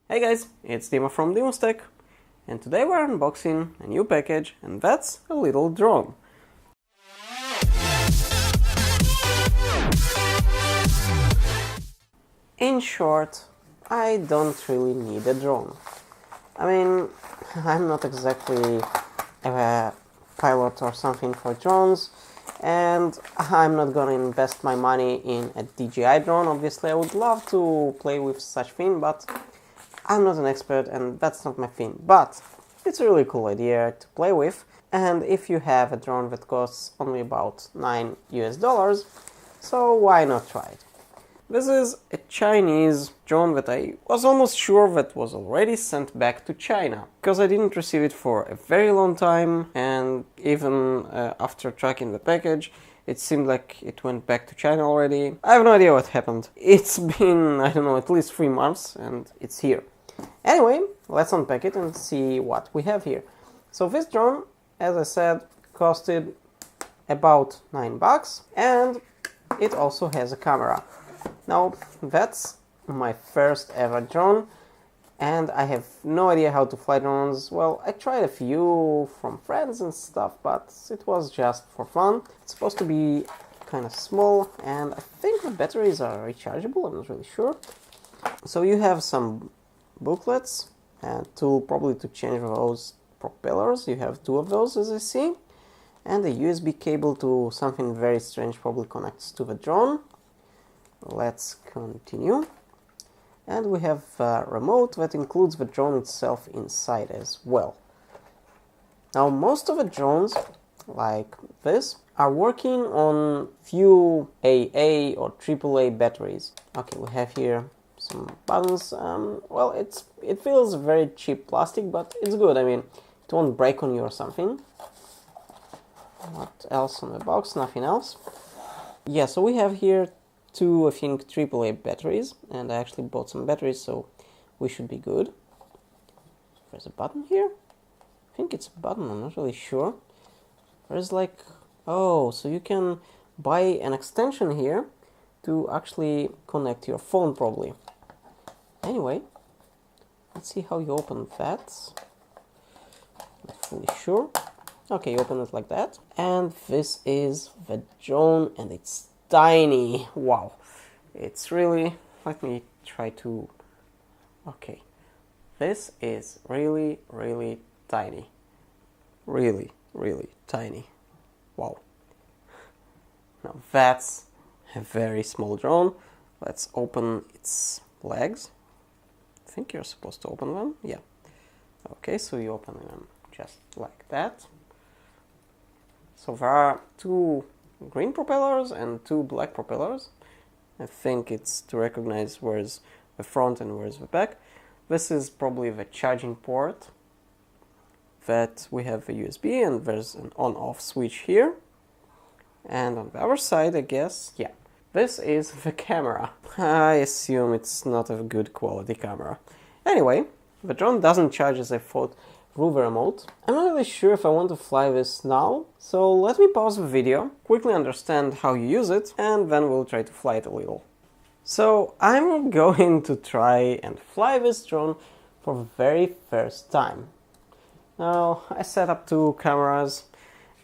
Hey guys, it's Dima from DimusTech, and today we're unboxing a new package, and that's a little drone. In short, I don't really need a drone. I mean, I'm not exactly a pilot or something for drones, and I'm not gonna invest my money in a DJI drone. Obviously, I would love to play with such thing, but I'm not an expert and that's not my thing, but it's a really cool idea to play with, and if you have a drone that costs only about $9 US, so why not try it? This is a Chinese drone that I was almost sure that was already sent back to China, because I didn't receive it for a very long time, and even after tracking the package, it seemed like it went back to China already. I have no idea what happened. It's been, I don't know, at least 3 months and it's here. Anyway, let's unpack it and see what we have here. So this drone, as I said, costed about $9, and it also has a camera. Now, that's my first ever drone, and I have no idea how to fly drones. Well, I tried a few from friends and stuff, but it was just for fun. It's supposed to be kind of small, and I think the batteries are rechargeable, I'm not really sure. So you have some booklets and tool probably to change those propellers. You have 2 of those, as I see, and a USB cable to something very strange, probably connects to the drone. Let's continue. And we have a remote that includes the drone itself inside as well. Now, most of the drones, like this, are working on few AA or AAA batteries. Okay, we have here some buttons. Well, it feels very cheap plastic, but it's good. I mean, it won't break on you or something. What else on the box? Nothing else. Yeah, so we have here 2, I think, AAA batteries, and I actually bought some batteries, so we should be good. There's a button here. I think it's a button, I'm not really sure. There's like, oh, so you can buy an extension here to actually connect your phone, probably. Anyway, let's see how you open that. Not fully sure. Okay, you open it like that. And this is the drone, and it's tiny. Wow. It's really, let me try to, okay. This is really, really tiny. Really, really tiny. Wow. Now that's a very small drone. Let's open its legs. I think you're supposed to open them. Yeah. Okay, so you open them just like that. So there are 2 green propellers and 2 black propellers. I think it's to recognize where's the front and where's the back. This is probably the charging port. That we have a USB, and there's an on-off switch here. And on the other side, I guess, yeah, this is the camera. I assume it's not a good quality camera. Anyway, the drone doesn't charge, as I thought, through the remote. I'm not really sure if I want to fly this now, so let me pause the video, quickly understand how you use it, and then we'll try to fly it a little. So I'm going to try and fly this drone for the very first time. Now, I set up 2 cameras,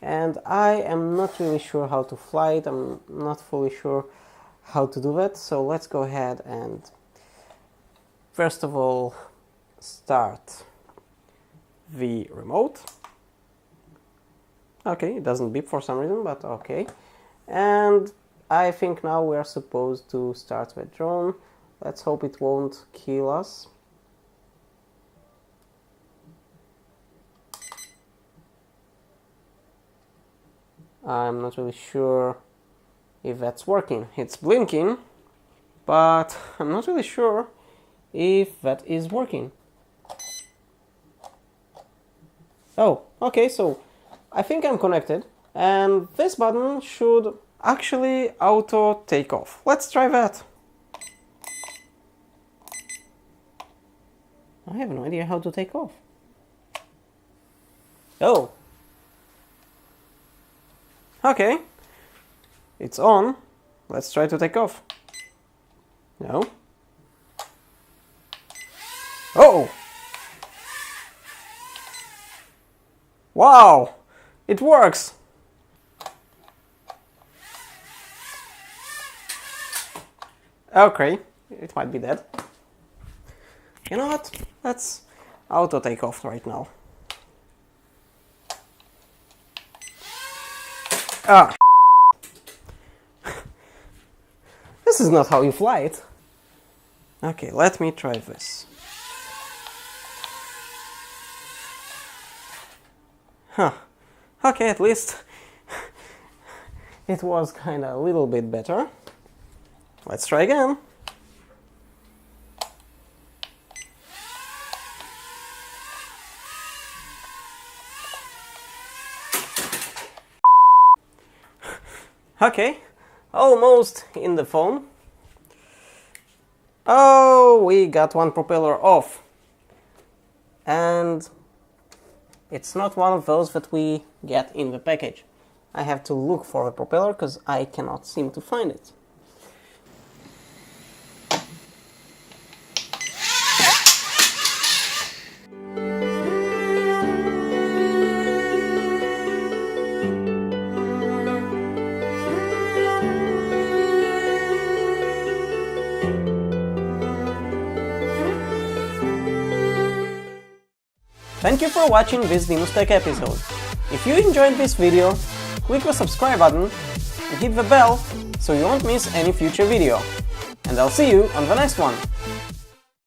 and I am not really sure how to fly it. I'm not fully sure how to do that, so let's go ahead and first of all start the remote. Okay, it doesn't beep for some reason, but okay. And I think now we are supposed to start the drone. Let's hope it won't kill us. I'm not really sure if that's working. It's blinking, but I'm not really sure if that is working. Oh, okay, so I think I'm connected, and this button should actually auto take off. Let's try that. I have no idea how to take off. Oh. Okay. It's on. Let's try to take off. No. Oh! Wow! It works! Okay, it might be dead. You know what? Let's auto take off right now. Ah! This is not how you fly it. Okay, let me try this. Huh. Okay, at least it was kinda a little bit better. Let's try again. Okay, almost in the phone. Oh, we got one propeller off. And it's not one of those that we get in the package. I have to look for the propeller because I cannot seem to find it. Thank you for watching this DimusTech episode. If you enjoyed this video, click the subscribe button and hit the bell so you won't miss any future video. And I'll see you on the next one.